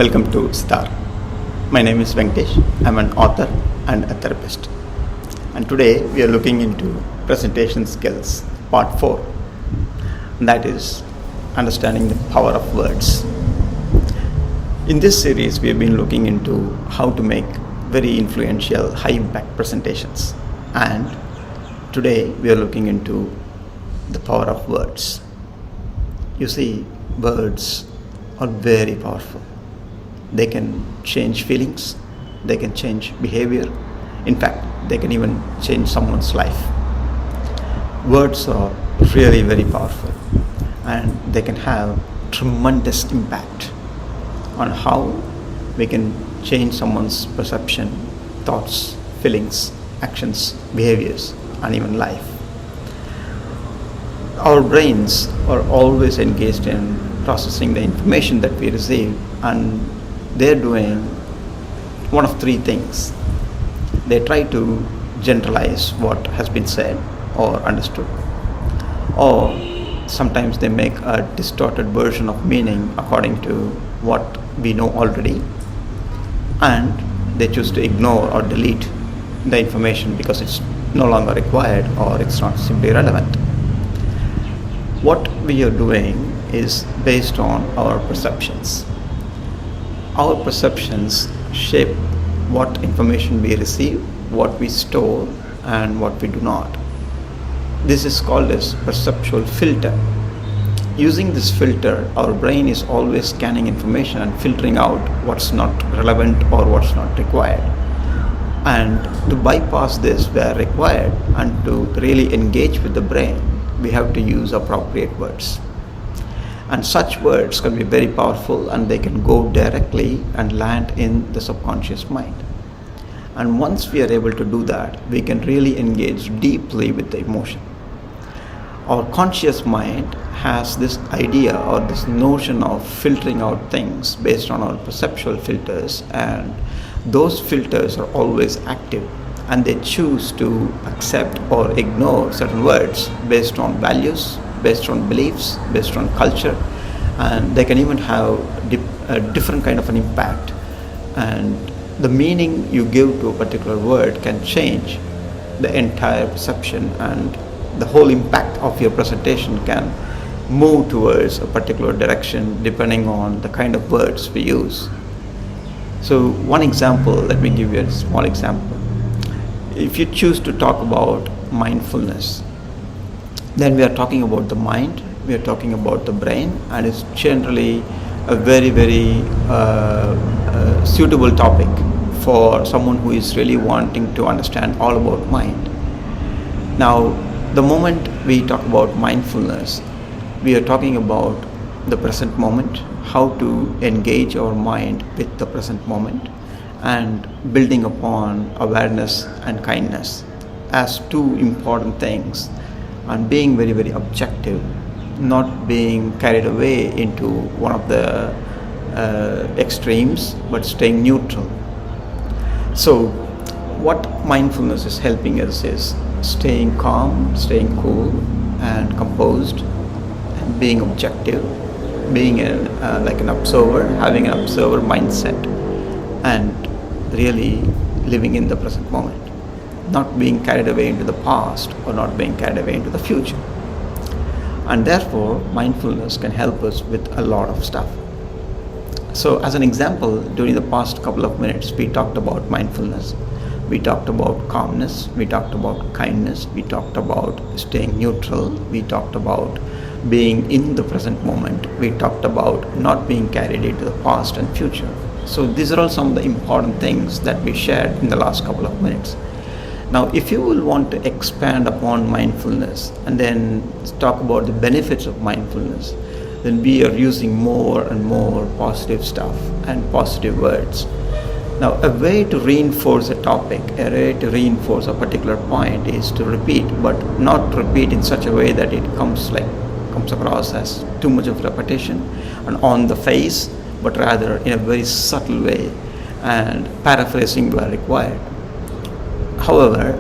Welcome to Sehtar. My name is Venkdesh. I'm an author and a therapist. And today we are looking into presentation skills, part 4. That is understanding the power of words. In this series, we have been looking into how to make very influential, high-impact presentations. And today we are looking into the power of words. You see, words are very powerful. They can change feelings, they can change behavior. In fact, they can even change someone's life. Words are really very powerful, and they can have tremendous impact on how we can change someone's perception, thoughts, feelings, actions, behaviors, and even life. Our brains are always engaged in processing the information that we receive, and they're doing one of three things. They try to generalize what has been said or understood, or sometimes they make a distorted version of meaning according to what we know already, and they choose to ignore or delete the information because it's no longer required or it's not simply relevant. What we are doing is based on our perceptions. Our perceptions shape what information we receive, what we store, and what we do not. This is called as perceptual filter. Using this filter, our brain is always scanning information and filtering out what's not relevant or what's not required. And to bypass this where required and to really engage with the brain, we have to use appropriate words. And such words can be very powerful, and they can go directly and land in the subconscious mind. And once we are able to do that, we can really engage deeply with the emotion. Our conscious mind has this idea or this notion of filtering out things based on our perceptual filters, and those filters are always active, and they choose to accept or ignore certain words based on values, based on beliefs, based on culture, and they can even have a different kind of an impact. And the meaning you give to a particular word can change the entire perception, and the whole impact of your presentation can move towards a particular direction depending on the kind of words we use. So one example, let me give you a small example. If you choose to talk about mindfulness, then we are talking about the mind, we are talking about the brain, and it's generally a very, very suitable topic for someone who is really wanting to understand all about mind. Now, the moment we talk about mindfulness, we are talking about the present moment, how to engage our mind with the present moment, and building upon awareness and kindness as two important things, and being very, very objective, not being carried away into one of the extremes, but staying neutral. So what mindfulness is helping us is staying calm, staying cool and composed, and being objective, being like an observer, having an observer mindset, and really living in the present moment, not being carried away into the past or not being carried away into the future. And therefore, mindfulness can help us with a lot of stuff. So as an example, during the past couple of minutes, we talked about mindfulness, we talked about calmness, we talked about kindness, we talked about staying neutral, we talked about being in the present moment, we talked about not being carried into the past and future. So these are all some of the important things that we shared in the last couple of minutes. Now, if you will want to expand upon mindfulness and then talk about the benefits of mindfulness, then we are using more and more positive stuff and positive words. Now, a way to reinforce a topic, a way to reinforce a particular point is to repeat, but not repeat in such a way that it comes across as too much of repetition and on the face, but rather in a very subtle way and paraphrasing where required. However,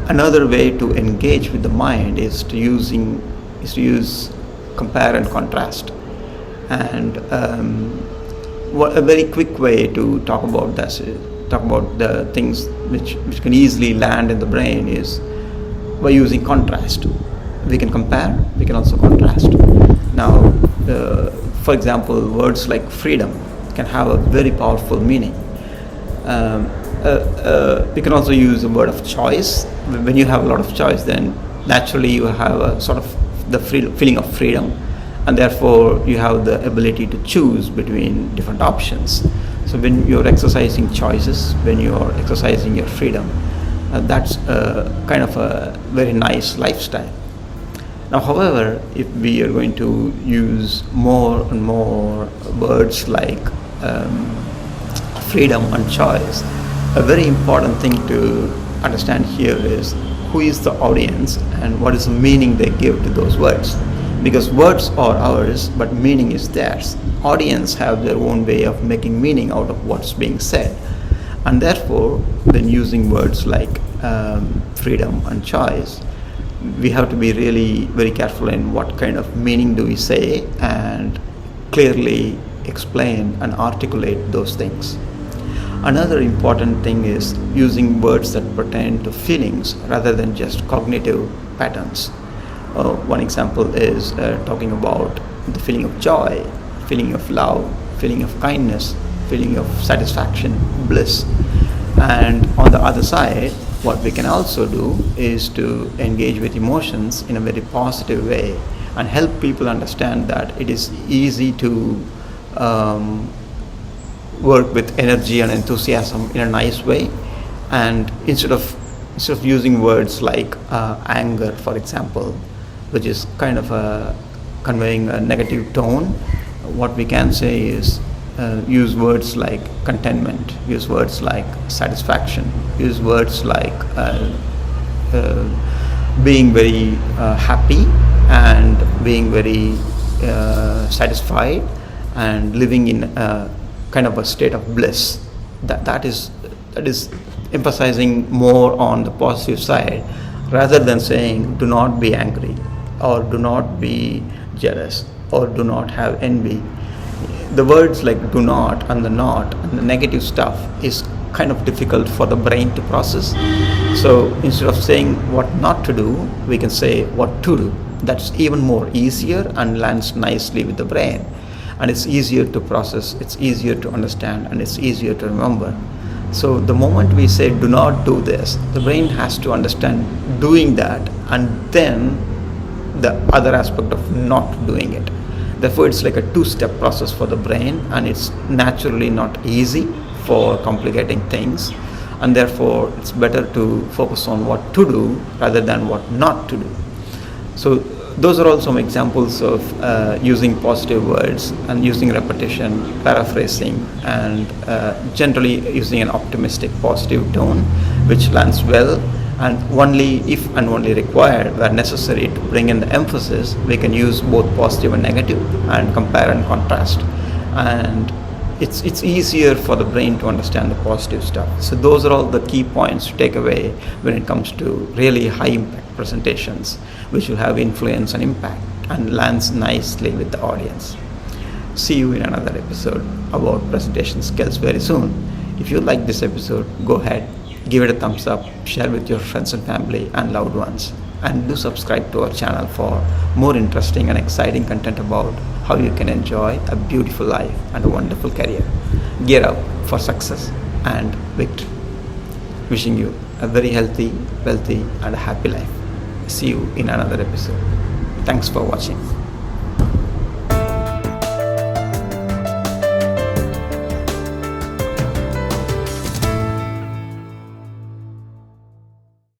another way to engage with the mind is to use compare and contrast. And a very quick way to talk about this, talk about the things which can easily land in the brain is by using contrast. We can compare, we can also contrast. Now, for example, words like freedom can have a very powerful meaning. We can also use a word of choice. When you have a lot of choice, then naturally you have a sort of the feeling of freedom, and therefore you have the ability to choose between different options. So when you're exercising choices, when you're exercising your freedom, that's kind of a very nice lifestyle. Now, however, if we are going to use more and more words like freedom and choice, a very important thing to understand here is who is the audience and what is the meaning they give to those words. Because words are ours, but meaning is theirs. Audience have their own way of making meaning out of what's being said. And therefore, when using words like freedom and choice, we have to be really very careful in what kind of meaning do we say and clearly explain and articulate those things. Another important thing is using words that pertain to feelings rather than just cognitive patterns. One example is talking about the feeling of joy, feeling of love, feeling of kindness, feeling of satisfaction, bliss. And on the other side, what we can also do is to engage with emotions in a very positive way and help people understand that it is easy to work with energy and enthusiasm in a nice way. And instead of using words like anger, for example, which is kind of conveying a negative tone, what we can say is use words like contentment, use words like satisfaction, use words like being very happy and being very satisfied and living in kind of a state of bliss. That is emphasizing more on the positive side rather than saying do not be angry or do not be jealous or do not have envy. The words like do not and the not and the negative stuff is kind of difficult for the brain to process. So instead of saying what not to do, we can say what to do. That's even more easier and lands nicely with the brain. And it's easier to process, it's easier to understand, and it's easier to remember. So the moment we say do not do this, the brain has to understand doing that and then the other aspect of not doing it. Therefore, it's like a two-step process for the brain, and it's naturally not easy for complicating things. And therefore, it's better to focus on what to do rather than what not to do. So those are all some examples of using positive words and using repetition, paraphrasing, and generally using an optimistic, positive tone, which lands well. And only if and only required where necessary to bring in the emphasis, we can use both positive and negative and compare and contrast. And it's easier for the brain to understand the positive stuff. So those are all the key points to take away when it comes to really high impact presentations, which will have influence and impact and lands nicely with the audience. See you in another episode about presentation skills very soon. If you like this episode, go ahead, give it a thumbs up, share with your friends and family and loved ones, and do subscribe to our channel for more interesting and exciting content about how you can enjoy a beautiful life and a wonderful career. Gear up for success and victory. Wishing you a very healthy, wealthy and a happy life. See you in another episode. Thanks for watching.